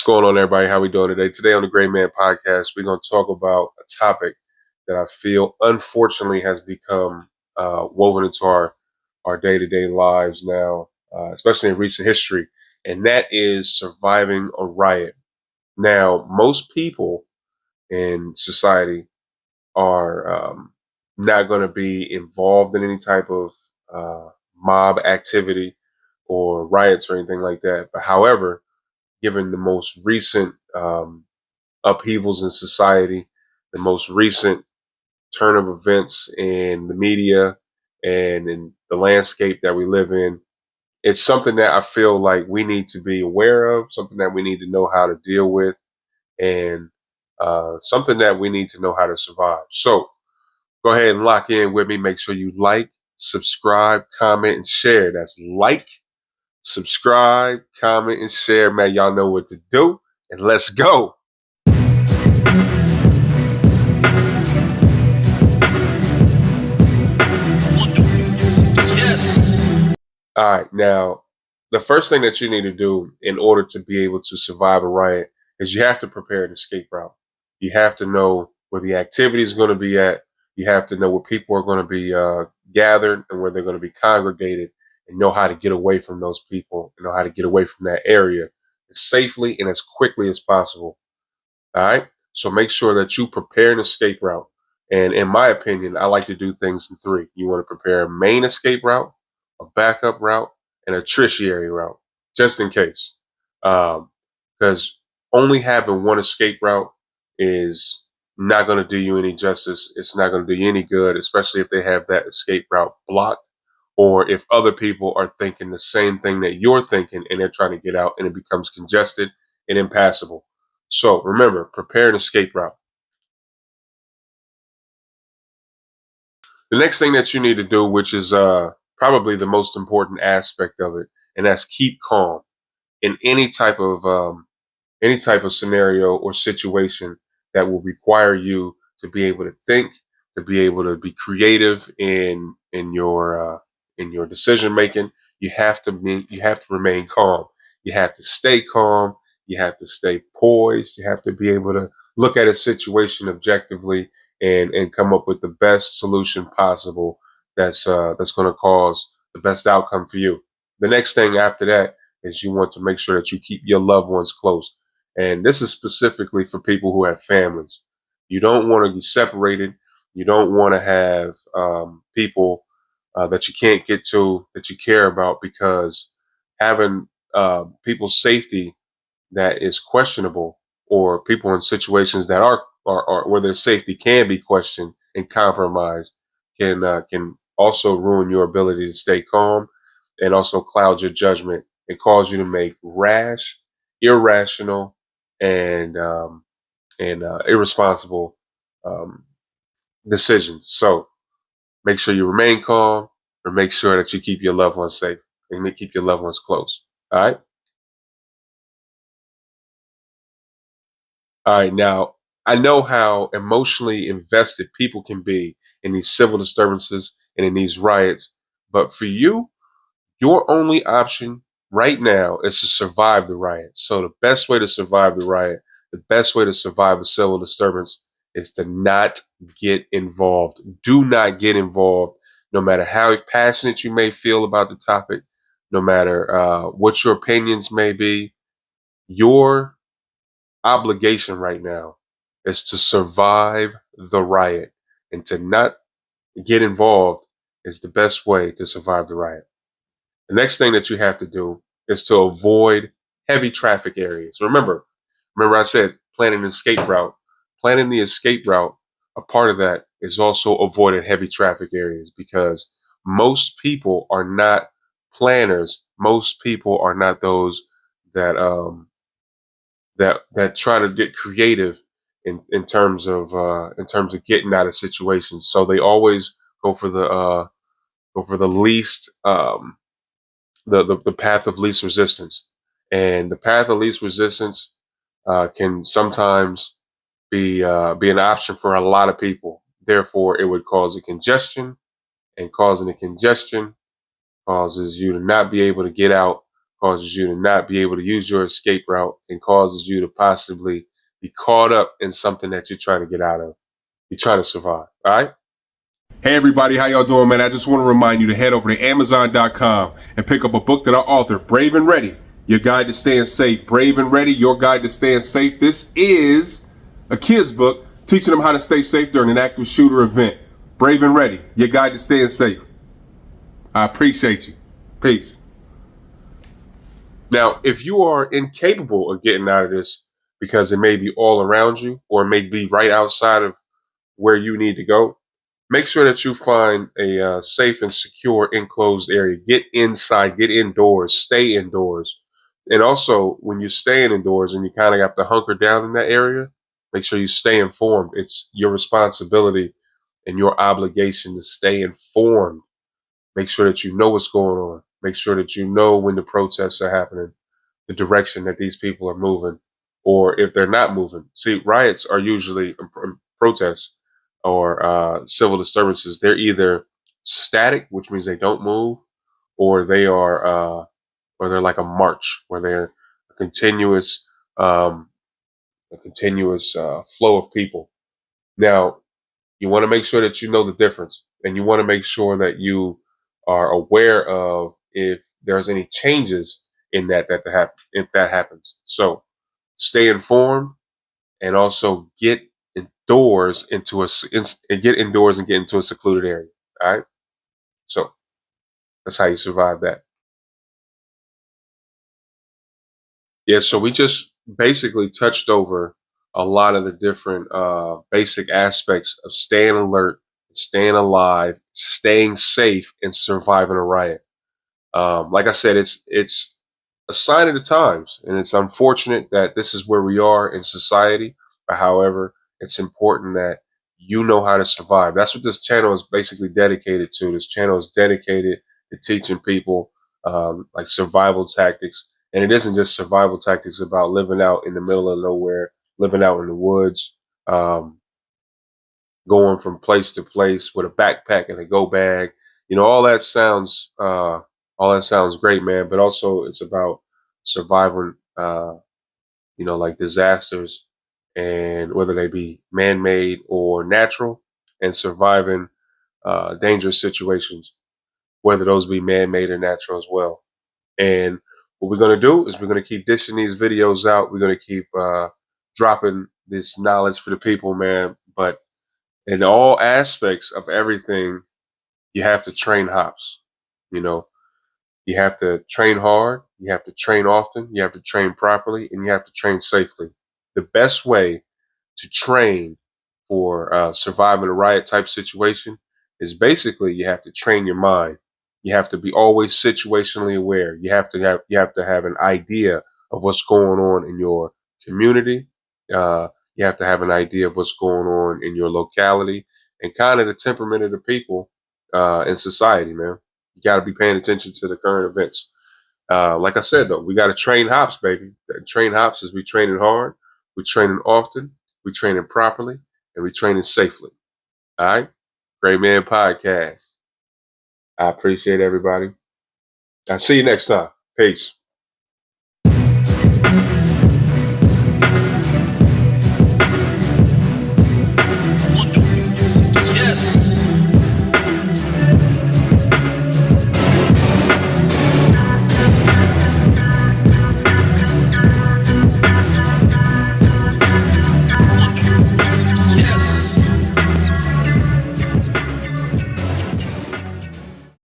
going on, everybody? How we doing today? Today on the Great Man Podcast, we're going to talk about a topic that I feel, unfortunately, has become woven into our day-to-day lives now, especially in recent history, and that is surviving a riot. Now, most people in society are not going to be involved in any type of mob activity or riots or anything like that. But however, given the most recent upheavals in society, the most recent turn of events in the media and in the landscape that we live in, it's something that I feel like we need to be aware of, something that we need to know how to deal with, and something that we need to know how to survive. So go ahead and lock in with me. Make sure you like, subscribe, comment, and share. That's like, subscribe, comment, and share. Man, y'all know what to do. And let's go. Yes. All right. Now, the first thing that you need to do in order to be able to survive a riot is you have to prepare an escape route. You have to know where the activity is going to be at. You have to know where people are going to be gathered and where they're going to be congregated, and know how to get away from those people and know how to get away from that area as safely and as quickly as possible. All right. So make sure that you prepare an escape route. And in my opinion, I like to do things in three. You want to prepare a main escape route, a backup route, and a tertiary route, just in case. Because only having one escape route is not going to do you any justice. It's not going to do you any good, especially if they have that escape route blocked, or if other people are thinking the same thing that you're thinking and they're trying to get out and it becomes congested and impassable. So remember, prepare an escape route. The next thing that you need to do, which is probably the most important aspect of it, and that's keep calm in any type of scenario or situation that will require you to be able to think, to be able to be creative in your decision making. You have to remain calm. You have to stay calm. You have to stay poised. You have to be able to look at a situation objectively and come up with the best solution possible that's going to cause the best outcome for you. The next thing after that is you want to make sure that you keep your loved ones close. And this is specifically for people who have families. You don't want to be separated. You don't want to have people that you can't get to that you care about, because having people's safety that is questionable, or people in situations that are where their safety can be questioned and compromised, can also ruin your ability to stay calm and also cloud your judgment and cause you to make rash, irrational, and irresponsible um, decisions. So make sure you remain calm, or make sure that you keep your loved ones safe and keep your loved ones close. All right. All right. Now, I know how emotionally invested people can be in these civil disturbances and in these riots, but for you, your only option right now is to survive the riot. So the best way to survive the riot, the best way to survive a civil disturbance, is to not get involved. Do not get involved, no matter how passionate you may feel about the topic, no matter what your opinions may be. Your obligation right now is to survive the riot, and to not get involved is the best way to survive the riot. The next thing that you have to do is to avoid heavy traffic areas. Remember I said planning an escape route. Planning the escape route, a part of that is also avoiding heavy traffic areas, because most people are not planners. Most people are not those that that try to get creative in terms of getting out of situations. So they always go for the least the path of least resistance. And the path of least resistance can sometimes be an option for a lot of people. Therefore, it would cause a congestion, and causing a congestion causes you to not be able to get out causes you to not be able to use your escape route, and causes you to possibly be caught up in something that you're trying to get out of. You're trying to survive. All right. Hey everybody, how y'all doing, man? I just want to remind you to head over to Amazon.com and pick up a book that I authored, Brave and Ready, Your Guide to Staying Safe. Brave and Ready, Your Guide to Staying Safe. This is a kid's book teaching them how to stay safe during an active shooter event. Brave and Ready, Your Guide to Staying Safe. I appreciate you. Peace. Now, if you are incapable of getting out of this because it may be all around you or it may be right outside of where you need to go, make sure that you find a safe and secure enclosed area. Get inside, get indoors, stay indoors. And also, when you're staying indoors and you kind of have to hunker down in that area, make sure you stay informed. It's your responsibility and your obligation to stay informed. Make sure that you know what's going on. Make sure that you know when the protests are happening, the direction that these people are moving, or if they're not moving. See, riots are usually protests or civil disturbances. They're either static, which means they don't move, or or they're like a march, where they're a continuous, um, flow of people. Now, you want to make sure that you know the difference, and you want to make sure that you are aware of if there's any changes in if that happens. So stay informed, and also get indoors and get indoors and get into a secluded area. All right. So that's how you survive that. Yeah. So we just basically touched over a lot of the different basic aspects of staying alert, staying alive, staying safe, and surviving a riot. Like I said, it's a sign of the times, and it's unfortunate that this is where we are in society. But however, it's important that you know how to survive. That's what this channel is basically dedicated to. This channel is dedicated to teaching people like survival tactics, and it isn't just survival tactics about living out in the middle of nowhere, living out in the woods. Um, Going from place to place with a backpack and a go bag. You know, all that sounds great, man. But also, it's about surviving, like disasters, and whether they be man-made or natural, and surviving dangerous situations, whether those be man-made or natural as well. And what we're going to do is we're going to keep dishing these videos out. We're going to keep dropping this knowledge for the people, man. But in all aspects of everything, you have to train hops. You know, you have to train hard, you have to train often, you have to train properly, and you have to train safely. The best way to train for surviving a riot type situation is basically you have to train your mind. You have to be always situationally aware. You have to have an idea of what's going on in your community. You have to have an idea of what's going on in your locality, and kind of the temperament of the people in society, man. You got to be paying attention to the current events. Like I said, though, we got to train hops, baby. Train hops is we training hard, we training often, we training properly, and we training safely. All right. Great Man Podcast. I appreciate everybody. I'll see you next time. Peace.